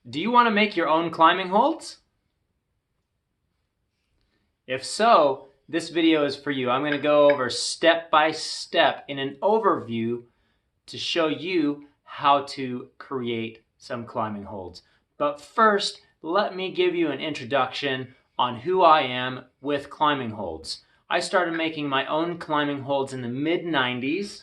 Do you want to make your own climbing holds? If so, this video is for you. I'm going to go over step by step in an overview to show you how to create some climbing holds. But first, let me give you an introduction on who I am with climbing holds. I started making my own climbing holds in the mid-90s.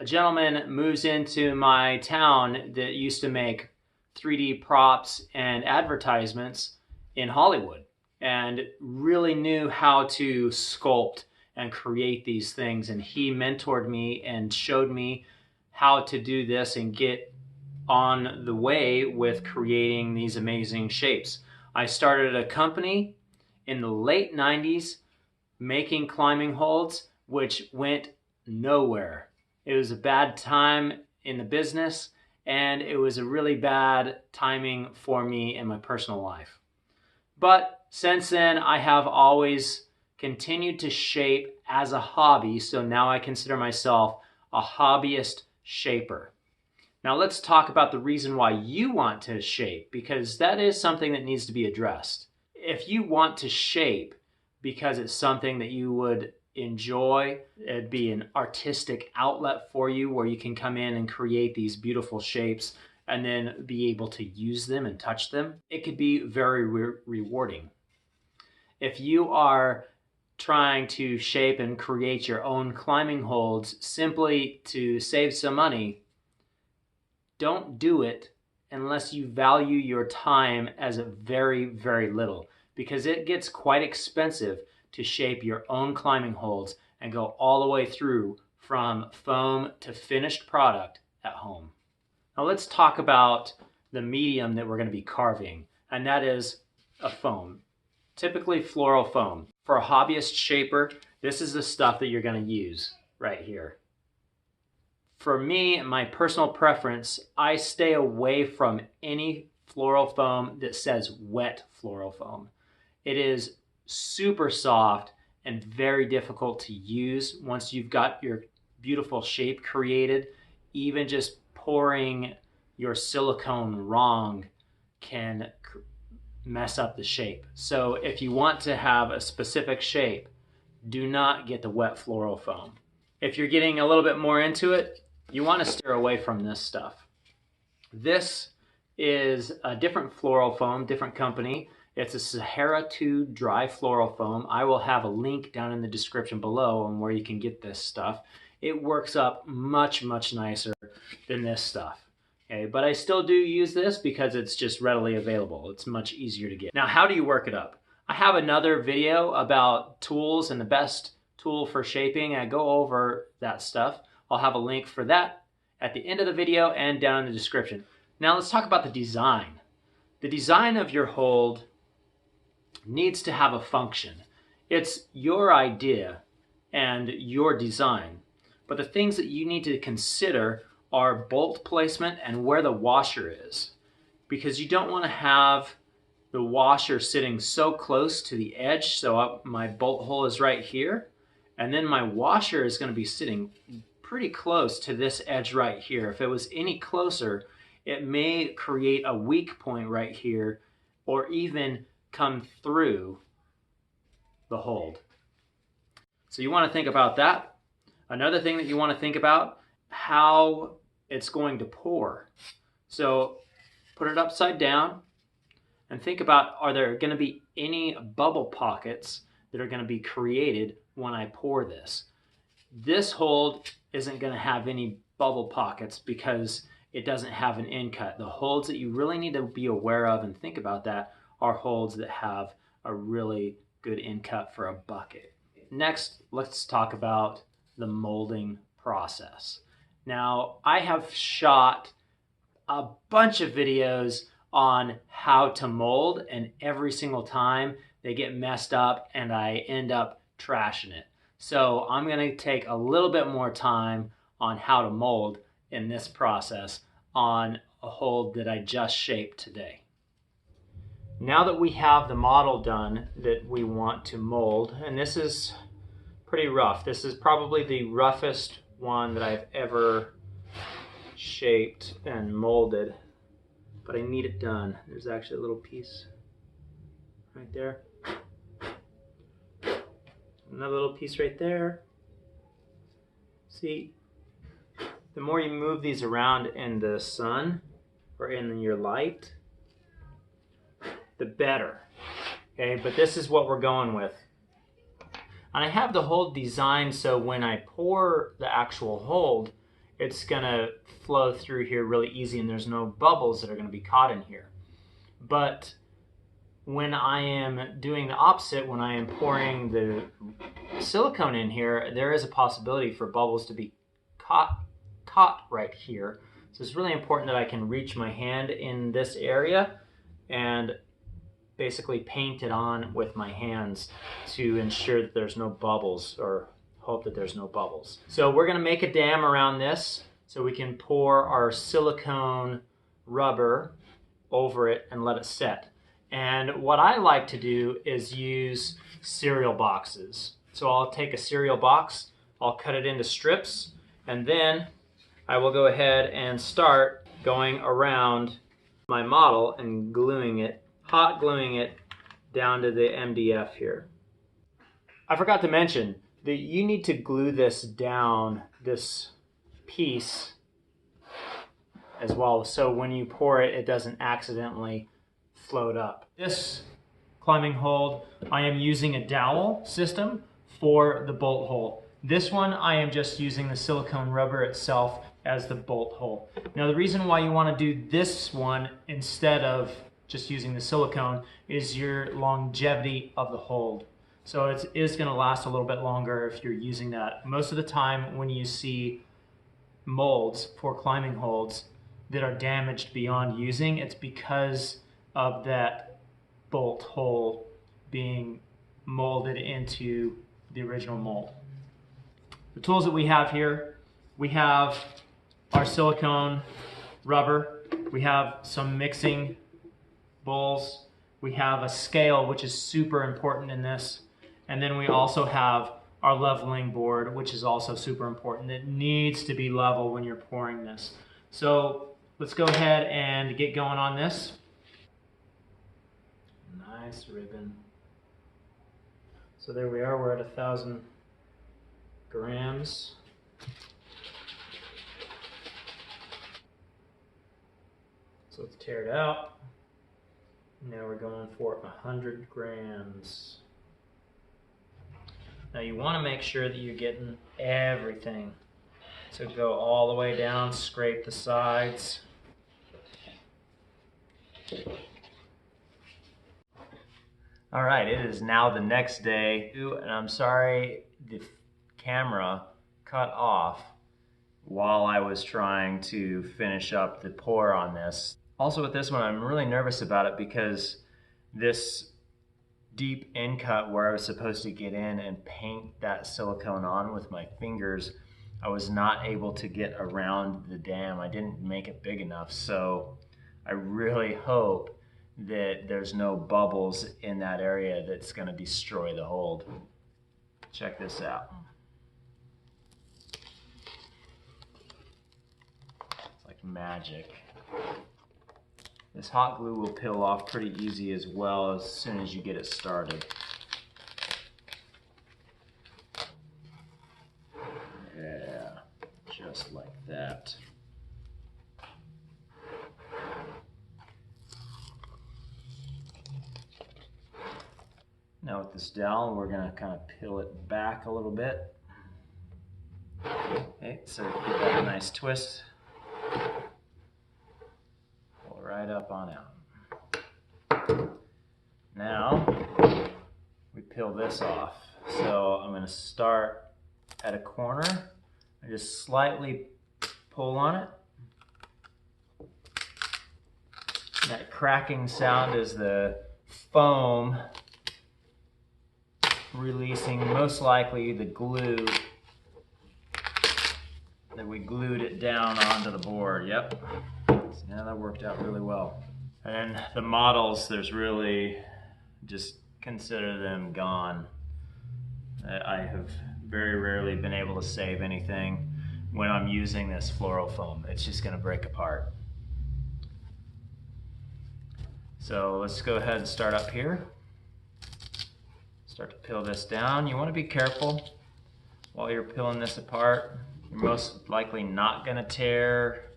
A gentleman moves into my town that used to make 3D props and advertisements in Hollywood and really knew how to sculpt and create these things. And he mentored me and showed me how to do this and get on the way with creating these amazing shapes. I started a company in the late 90s making climbing holds, which went nowhere. It was a bad time in the business, and it was a really bad timing for me in my personal life. But since then, I have always continued to shape as a hobby, so now I consider myself a hobbyist shaper. Now let's talk about the reason why you want to shape, because that is something that needs to be addressed. If you want to shape because it's something that you would enjoy, it'd be an artistic outlet for you where you can come in and create these beautiful shapes and then be able to use them and touch them, it could be very rewarding. If you are trying to shape and create your own climbing holds simply to save some money, don't do it unless you value your time as a very, very little, because it gets quite expensive to shape your own climbing holds and go all the way through from foam to finished product at home. Now let's talk about the medium that we're going to be carving, and that is a foam, typically floral foam. For a hobbyist shaper, this is the stuff that you're going to use right here. For me, my personal preference, I stay away from any floral foam that says wet floral foam. It is super soft and very difficult to use once you've got your beautiful shape created. Even just pouring your silicone wrong can mess up the shape. So if you want to have a specific shape, do not get the wet floral foam. If you're getting a little bit more into it, you want to steer away from this stuff. This is a different floral foam, different company. It's a Sahara 2 dry floral foam. I will have a link down in the description below on where you can get this stuff. It works up much, much nicer than this stuff. Okay, but I still do use this because it's just readily available. It's much easier to get. Now, how do you work it up? I have another video about tools and the best tool for shaping. I go over that stuff. I'll have a link for that at the end of the video and down in the description. Now let's talk about the design. The design of your hold needs to have a function. It's your idea and your design. But the things that you need to consider are bolt placement and where the washer is. Because you don't want to have the washer sitting so close to the edge. So my bolt hole is right here. And then my washer is going to be sitting pretty close to this edge right here. If it was any closer, it may create a weak point right here or even come through the hold. So you want to think about that. Another thing that you want to think about, how it's going to pour. So put it upside down and think about, are there going to be any bubble pockets that are going to be created when I pour this? This hold isn't going to have any bubble pockets because it doesn't have an end cut. The holds that you really need to be aware of and think about that are holds that have a really good end cut for a bucket. Next, let's talk about the molding process. Now, I have shot a bunch of videos on how to mold, and every single time they get messed up and I end up trashing it. So I'm going to take a little bit more time on how to mold in this process on a hold that I just shaped today. Now that we have the model done that we want to mold, and this is pretty rough. This is probably the roughest one that I've ever shaped and molded. but I need it done. There's actually a little piece right there. Another little piece right there. See, the more you move these around in the sun or in your light, the better. Okay, but this is what we're going with. And I have the hold designed so when I pour the actual hold, it's gonna flow through here really easy and there's no bubbles that are gonna be caught in here. But when I am doing the opposite, when I am pouring the silicone in here, there is a possibility for bubbles to be caught right here. So it's really important that I can reach my hand in this area and basically paint it on with my hands to ensure that there's no bubbles, or hope that there's no bubbles. So we're gonna make a dam around this so we can pour our silicone rubber over it and let it set. And what I like to do is use cereal boxes. So I'll take a cereal box, I'll cut it into strips, and then I will go ahead and start going around my model and gluing it, hot gluing it down to the MDF here. I forgot to mention that you need to glue this down, this piece as well, so when you pour it, it doesn't accidentally float up. This climbing hold, I am using a dowel system for the bolt hole. This one, I am just using the silicone rubber itself as the bolt hole. Now the reason why you want to do this one instead of just using the silicone is your longevity of the hold. So it is going to last a little bit longer if you're using that. Most of the time when you see molds for climbing holds that are damaged beyond using, it's because of that bolt hole being molded into the original mold. The tools that we have here, we have our silicone rubber, we have some mixing bowls, we have a scale, which is super important in this, and then we also have our leveling board, which is also super important. It needs to be level when you're pouring this. So let's go ahead and get going on this. Nice ribbon. So there we are, we're at 1,000 grams. So let's tear it out. Now we're going for 100 grams. Now you want to make sure that you're getting everything. So go all the way down, scrape the sides. All right, it is now the next day, and I'm sorry the camera cut off while I was trying to finish up the pour on this. Also with this one, I'm really nervous about it because this deep end cut where I was supposed to get in and paint that silicone on with my fingers, I was not able to get around the dam. I didn't make it big enough, so I really hope that there's no bubbles in that area that's going to destroy the hold. Check this out. It's like magic. This hot glue will peel off pretty easy as well as soon as you get it started. Yeah, just like that. Now with this dowel, we're going to kind of peel it back a little bit. Okay, so give that a nice twist. Pull right up on out. Now, we peel this off. So I'm going to start at a corner and just slightly pull on it. That cracking sound is the foam releasing most likely the glue that we glued it down onto the board. Yep. So now that worked out really well. And then the models, there's really, just consider them gone. I have very rarely been able to save anything when I'm using this floral foam. It's just going to break apart. So let's go ahead and start up here. Start to peel this down. You want to be careful while you're peeling this apart. You're most likely not going to tear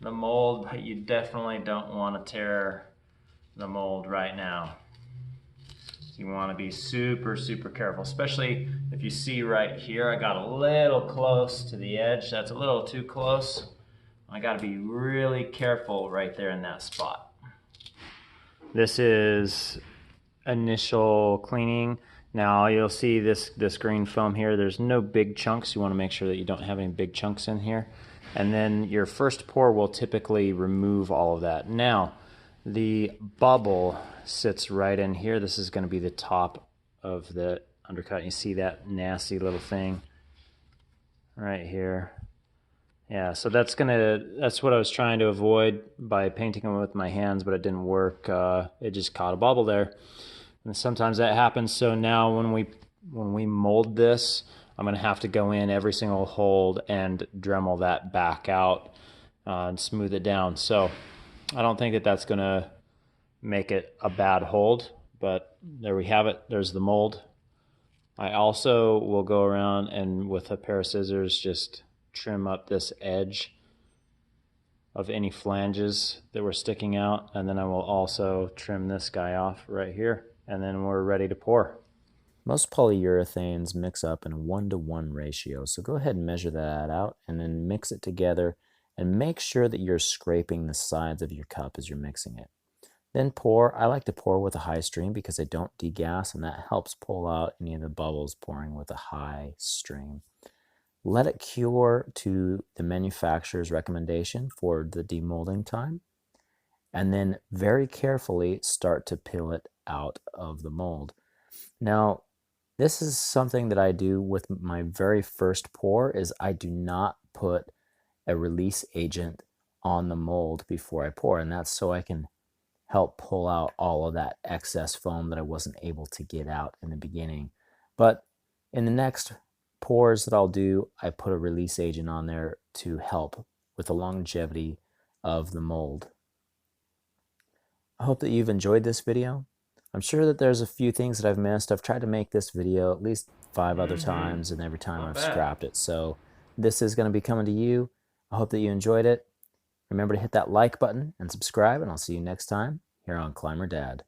the mold, but you definitely don't want to tear the mold right now. So you want to be super, super careful, especially if you see right here, I got a little close to the edge. That's a little too close. I got to be really careful right there in that spot. This is initial cleaning. Now you'll see this green foam here. There's no big chunks. You want to make sure that you don't have any big chunks in here. And then your first pour will typically remove all of that. Now, the bubble sits right in here. This is going to be the top of the undercut. You see that nasty little thing right here. Yeah, so that's what I was trying to avoid by painting them with my hands, but it didn't work. It just caught a bubble there. And sometimes that happens. So now when we mold this, I'm going to have to go in every single hold and Dremel that back out and smooth it down. So I don't think that that's going to make it a bad hold, but there we have it. There's the mold. I also will go around and with a pair of scissors just trim up this edge of any flanges that were sticking out, and then I will also trim this guy off right here, and then we're ready to pour. Most polyurethanes mix up in a 1-to-1 ratio, so go ahead and measure that out and then mix it together and make sure that you're scraping the sides of your cup as you're mixing it. Then pour. I like to pour with a high stream because I don't degas, and that helps pull out any of the bubbles pouring with a high stream. Let it cure to the manufacturer's recommendation for the demolding time, and then very carefully start to peel it out of the mold. Now, this is something that I do with my very first pour is I do not put a release agent on the mold before I pour, and that's so I can help pull out all of that excess foam that I wasn't able to get out in the beginning. But in the next pours that I'll do, I put a release agent on there to help with the longevity of the mold. I hope that you've enjoyed this video. I'm sure that there's a few things that I've missed. I've tried to make this video at least 5 other times, and every time I've scrapped it. So this is going to be coming to you. I hope that you enjoyed it. Remember to hit that like button and subscribe, and I'll see you next time here on Climber Dad.